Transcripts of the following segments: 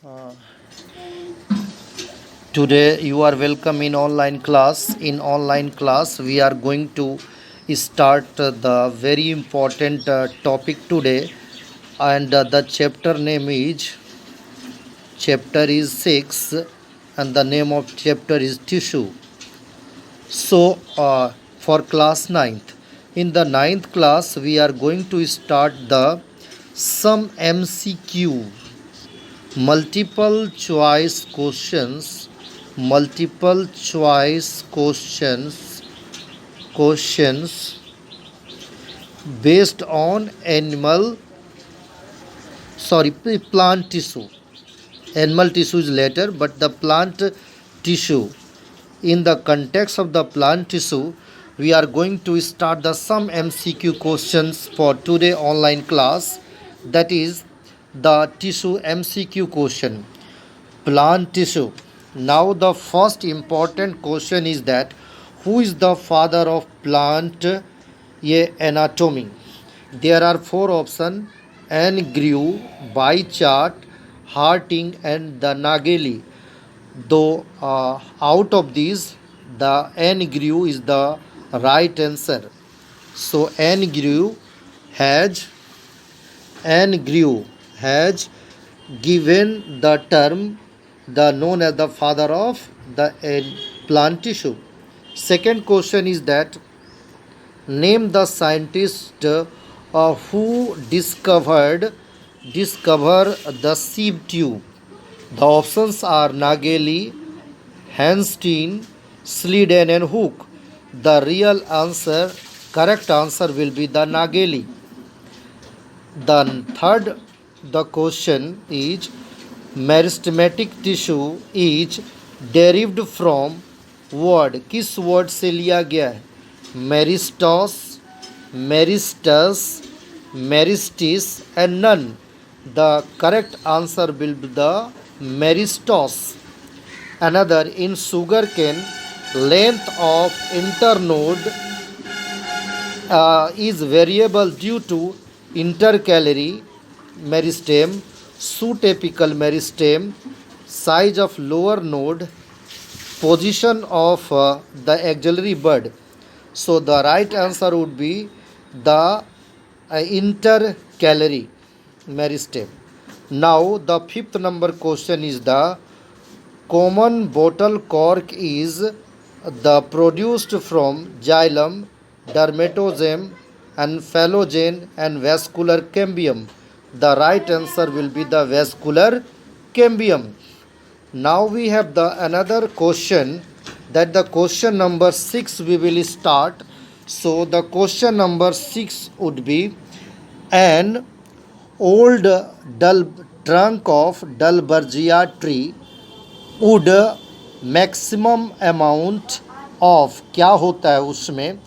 Uh, Today you are welcome in online class. In online class, we are going to start the very important topic today, and the chapter is 6, and the name of chapter is tissue. For class ninth, in the ninth class, we are going to start the some MCQ, multiple choice questions, multiple choice questions based on plant tissue. Animal tissue is later, but the plant tissue, in the context of the plant tissue, we are going to start the some MCQ questions for today online class. That is the tissue MCQ question. Plant tissue. Now the first important question is that who is the father of plant anatomy? There are four options: Grew, Bychart, Harting, and the Nageli. Though out of these, the Grew is the right answer. So has Grew has given the term the known as the father of the plant tissue. Second question is that name the scientist who discover the sieve tube. The options are Nageli, Hanstein, Sleden, and Hooke. The correct answer will be the Nageli. The question is meristematic tissue is derived from word, किस word से लिया गया है? Meristos, meristis and none. The correct answer will be the meristos. Another, in sugar cane length of internode is variable due to intercalary meristem, pseudapical meristem, size of lower node, position of the axillary bud. So the right answer would be the intercalary meristem. Now the fifth number question is the common bottle cork is the produced from xylem, dermatogene, and phloem and vascular cambium. The right answer will be the vascular cambium. Now we have the another question, that the question number 6 we will start. So the question number 6 would be an old dull trunk of Dalbergia tree would maximum amount of, क्या होता है उसमें,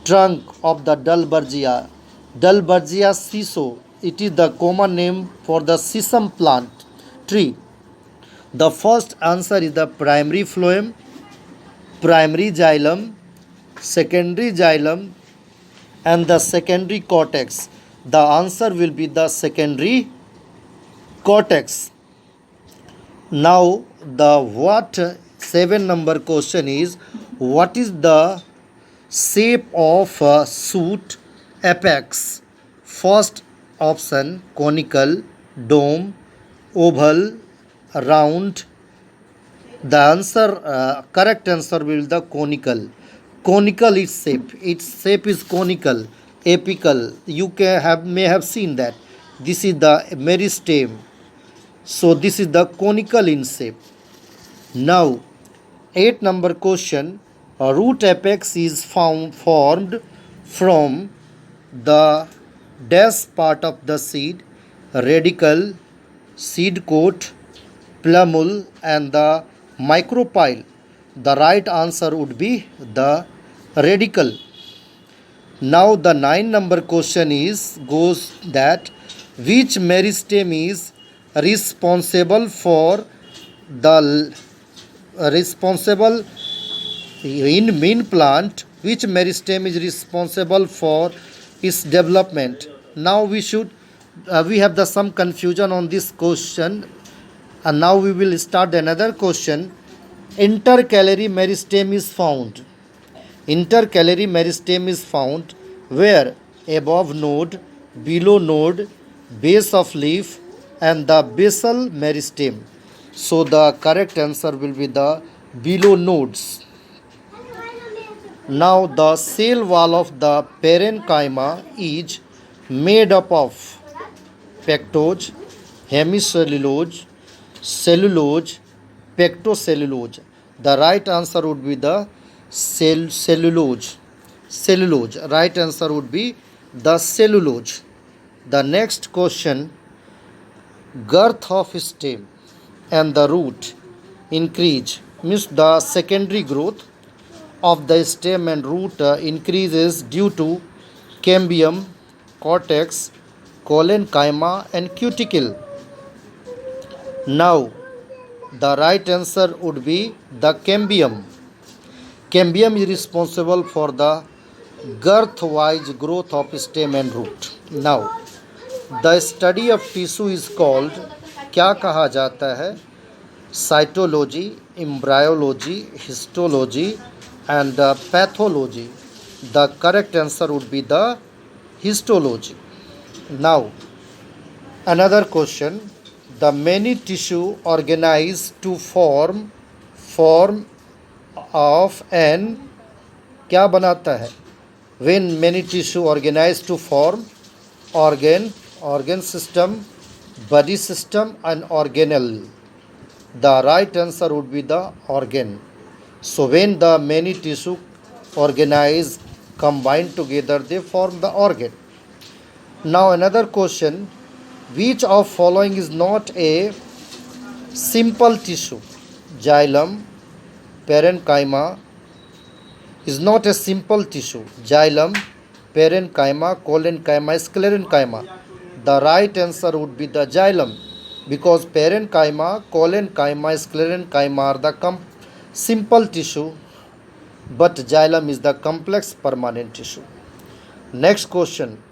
trunk of the Dalbergia siso. It is the common name for the sesame plant tree. The first answer is the primary phloem, primary xylem, secondary xylem, and the secondary cortex. The answer will be the secondary cortex. Now the 7 number question is, what is the shape of a shoot apex? First option conical, dome, oval, round. The correct answer will be the conical. Conical its shape is conical, apical. You may have seen that. This is the meristem. So this is the conical in shape. Now 8 number question, a root apex is formed from the dash part of the seed, radicle, seed coat, plumule, and the micropyle. The right answer would be the radicle. Now the 9 number question goes that which meristem is responsible for the responsible in mean plant, which meristem is responsible for its development. Now we have some confusion on this question. And now we will start another question. Intercalary meristem is found. Intercalary meristem is found where? Above node, below node, base of leaf, and the basal meristem. So the correct answer will be the below nodes. Now the cell wall of the parenchyma is made up of pectose, hemicellulose, cellulose, pectocellulose. The right answer would be the cellulose. Cellulose. Right answer would be the cellulose. The next question, girth of stem and the root increase, means the secondary growth of the stem and root increases due to cambium, cortex, collenchyma and cuticle. Now the right answer would be the cambium. Cambium is responsible for the girth-wise growth of stem and root. Now the study of tissue is called, क्या कहा जाता है? Cytology, embryology, histology and pathology. The correct answer would be the histology. Now another question, the many tissue organized to form of an, क्या बनाता है? When many tissue organized to form organ system, body system and organelle. The right answer would be the organ. So when the many tissue organize combine together, they form the organ. Now another question, which of following is not a simple tissue? Xylem, parenchyma is not a simple tissue. Xylem, parenchyma, collenchyma, sclerenchyma. The right answer would be the xylem, because parenchyma, collenchyma, sclerenchyma are the simple tissue, but xylem is the complex permanent tissue. Next question,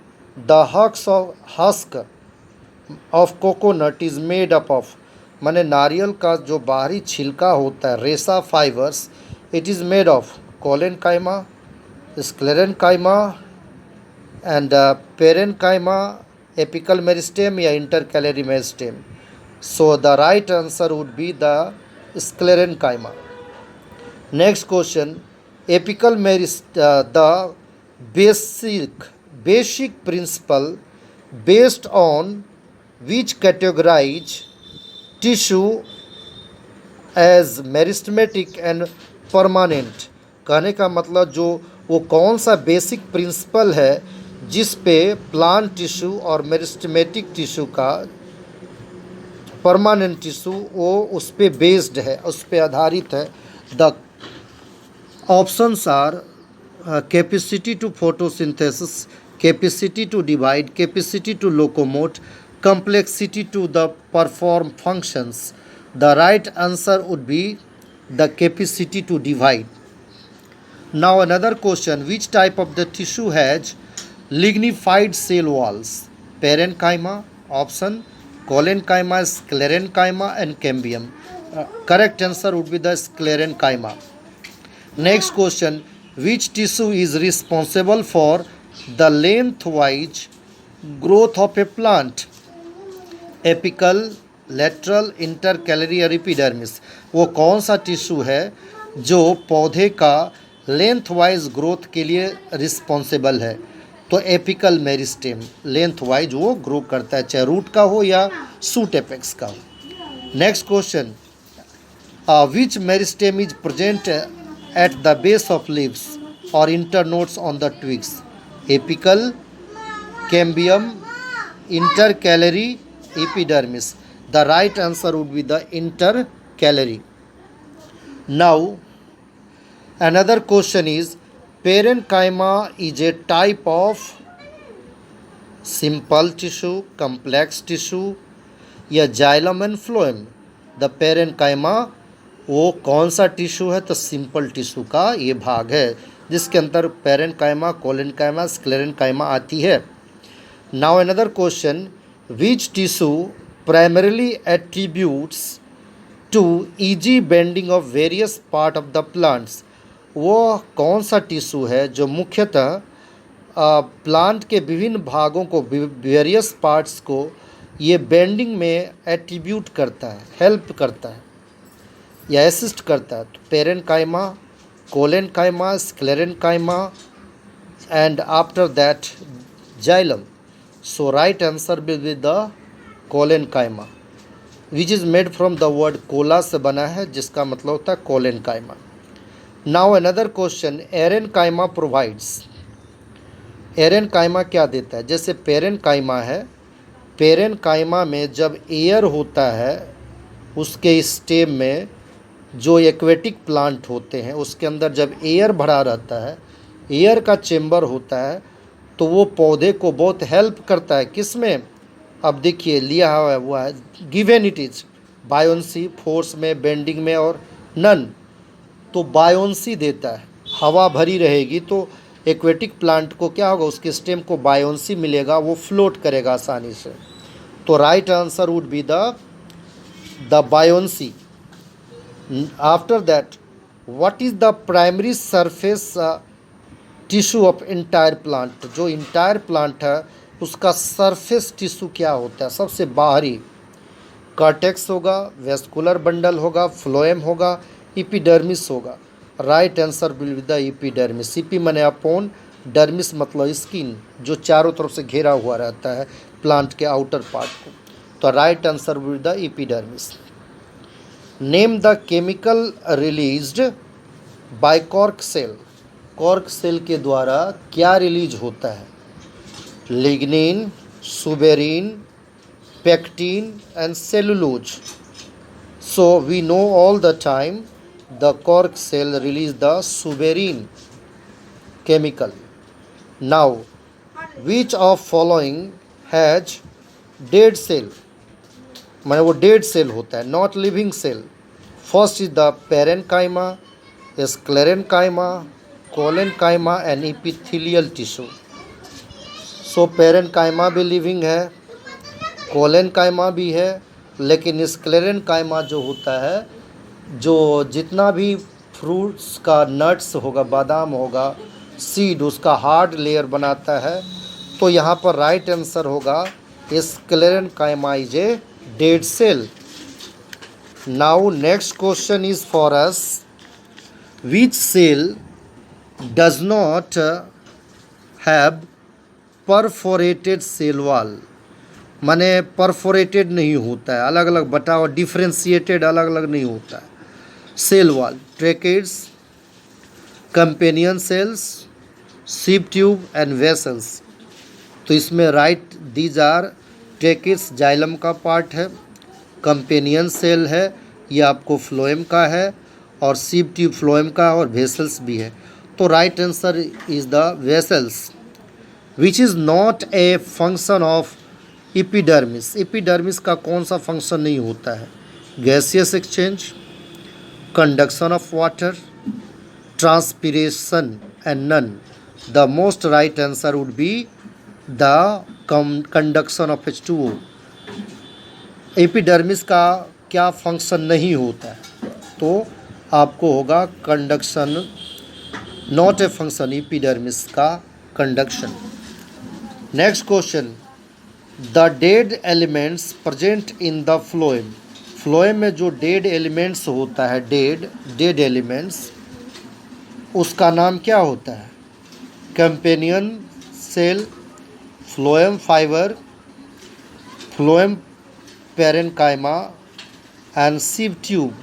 the husk of coconut is made up of, माने नारियल का जो बाहरी छिलका होता है, रेसा fibres, it is made of collenchyma, sclerenchyma and parenchyma, apical meristem या intercalary meristem. So the right answer would be the sclerenchyma. Next question, apical meristem, the basic principle based on which categorize tissue as meristematic and permanent. कहने का मतलब जो वो कौन सा basic principle है जिस पे प्लांट टिश्यू और मेरिस्टेमेटिक टिश्यू का परमानेंट टिश्यू वो उस पे बेस्ड है, उस पे आधारित है. The options are capacity to photosynthesis, capacity to divide, capacity to locomote, complexity to the perform functions. The right answer would be the capacity to divide. Now another question, which type of the tissue has lignified cell walls? Parenchyma, option collenchyma, sclerenchyma and cambium. Correct answer would be the sclerenchyma. Next question, which tissue is responsible for the lengthwise growth of a plant? Apical, lateral, intercalary और epidermis. वो कौन सा tissue है जो पौधे का length wise growth के लिए रिस्पॉन्सिबल है? तो एपिकल मेरिस्टेम लेंथ वाइज वो ग्रो करता है, चाहे रूट का हो या सूट एपेक्स का हो. Next question, which meristem is present at the base of leaves और internodes on the twigs? Apical, cambium, intercalary, epidermis. The right answer would be the intercalary. Now another question is, parenchyma is a type of simple tissue, complex tissue या xylem and phloem? The parenchyma वो कौन सा tissue है? तो simple tissue का ये भाग है जिसके अंदर पेरेनकाइमा, कोलेनकाइमा, स्क्लेरेनकाइमा आती है. Now another question, which tissue primarily attributes to easy bending of various part of the plants. वो कौन सा टिश्यू है जो मुख्यतः प्लांट के विभिन्न भागों को, वेरियस पार्ट्स को ये बेंडिंग में एट्रीब्यूट करता है, हेल्प करता है या असिस्ट करता है? तो parenchyma, collenchyma, sclerenchyma and after that xylem. So right answer will be the collenchyma, which is made from the word Cola से बना है, जिसका मतलब होता है collenchyma. Now another question, aerenchyma provides. Aerenchyma क्या देता है? जैसे पेरेन्काइमा है, पेरेन्काइमा में जब एयर होता है उसके स्टेम में, जो एक्वेटिक प्लांट होते हैं उसके अंदर जब एयर भरा रहता है, एयर का चेम्बर होता है, तो वो पौधे को बहुत हेल्प करता है। किस में? अब देखिए लिया हुआ है, given it is buoyancy, force में, बेंडिंग में और नन। तो बायोन्सी देता है, हवा भरी रहेगी तो एक्वेटिक प्लांट को क्या होगा, उसके स्टेम को बायोन्सी मिलेगा, वो फ्लोट करेगा आसानी से। तो right answer would be the buoyancy. After that, what is the primary surface tissue of entire plant? जो इंटायर प्लांट है उसका सरफेस टिश्यू क्या होता है? सबसे बाहरी कार्टेक्स होगा, वेस्कुलर बंडल होगा, फ्लोएम होगा, इपिडर्मिस होगा। Right answer will be the epidermis. EP माने अपॉन, डर्मिस मतलब स्किन, जो चारों तरफ से घेरा हुआ रहता है प्लांट के आउटर पार्ट को। तो right answer will be the epidermis. Name the chemical released by cork cell. Cork cell के द्वारा क्या रिलीज होता है? Lignin, suberin, pectin and cellulose. So we know all the time the cork cell release the suberin chemical. Now, which of following has dead cell? माने वो dead cell होता है, not living cell. First is the parenchyma, sclerenchyma, collenchyma and epithelial tissue. So parenchyma भी living है, collenchyma भी है, लेकिन sclerenchyma जो होता है, जो जितना भी फ्रूट्स का नट्स होगा, बादाम होगा, सीड, उसका हार्ड लेयर बनाता है। तो यहाँ पर राइट आंसर होगा sclerenchyma is a dead cell. Now next question is for us, which cell does not have perforated cell wall? माने परफोरेटेड नहीं होता है, अलग अलग बटा और डिफ्रेंशिएटेड अलग अलग नहीं होता है cell wall. Tracheids, companion cells, sieve tube and vessels. तो इसमें right these are, tracheids xylem का पार्ट है, कंपेनियन सेल है, ये आपको फ्लोएम का है, और सिप ट्यूब फ्लोएम का, और वेसल्स भी है। तो right answer is the vessels, which is not a function of epidermis. Epidermis का कौन सा फंक्शन नहीं होता है? Gaseous exchange, conduction of water, transpiration and none. The most right answer would be the conduction of H2O। Epidermis का क्या function नहीं होता है? तो आपको होगा conduction, not a function epidermis का conduction. Next question, the dead elements present in the phloem. Phloem में जो डेड एलिमेंट्स होता है, डेड एलिमेंट्स, उसका नाम क्या होता है? Companion cell, phloem fibre, phloem parenchyma and sieve tube.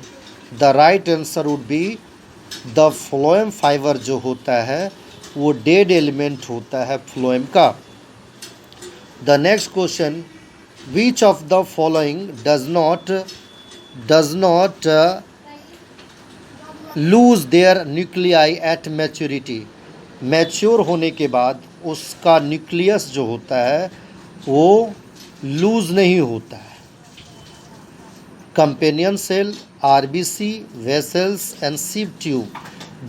The right answer would be the phloem fibre. जो होता है वो डेड एलिमेंट होता है फ्लोएम का। The next question, which of the following does not lose their nuclei at maturity। Mature होने के बाद उसका न्यूक्लियस जो होता है वो लूज नहीं होता है। Companion cell, RBC, vessels and sieve tube.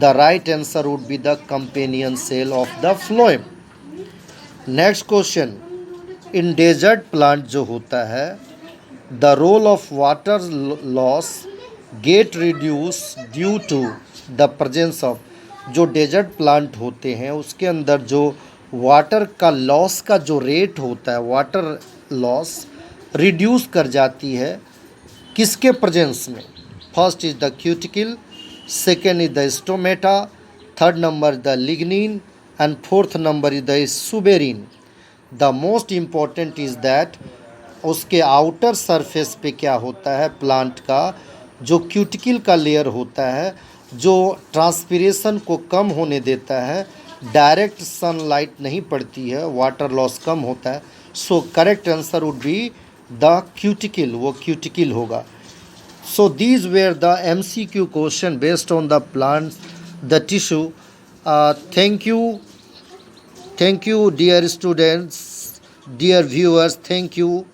The right answer would be the companion cell of the phloem. Next question, in desert plant जो होता है, the role of water loss get reduce due to the presence of, जो desert plant होते हैं उसके अंदर जो water का लॉस का जो रेट होता है, वाटर लॉस रिड्यूस कर जाती है किसके प्रेजेंस में? First is the cuticle, second is the stomata, third number the lignin and fourth number is the suberin. The most important is that उसके आउटर सरफेस पे क्या होता है, प्लांट का जो क्यूटिकल का लेयर होता है जो ट्रांसपिरेशन को कम होने देता है, डायरेक्ट सनलाइट नहीं पड़ती है, वाटर लॉस कम होता है। So correct answer would be the cuticle, वो क्यूटिकल होगा। So these were the MCQ question based on the plant, the tissue. Thank you, dear students, dear viewers. Thank you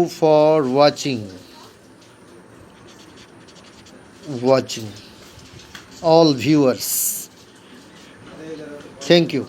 for watching all viewers. Thank you.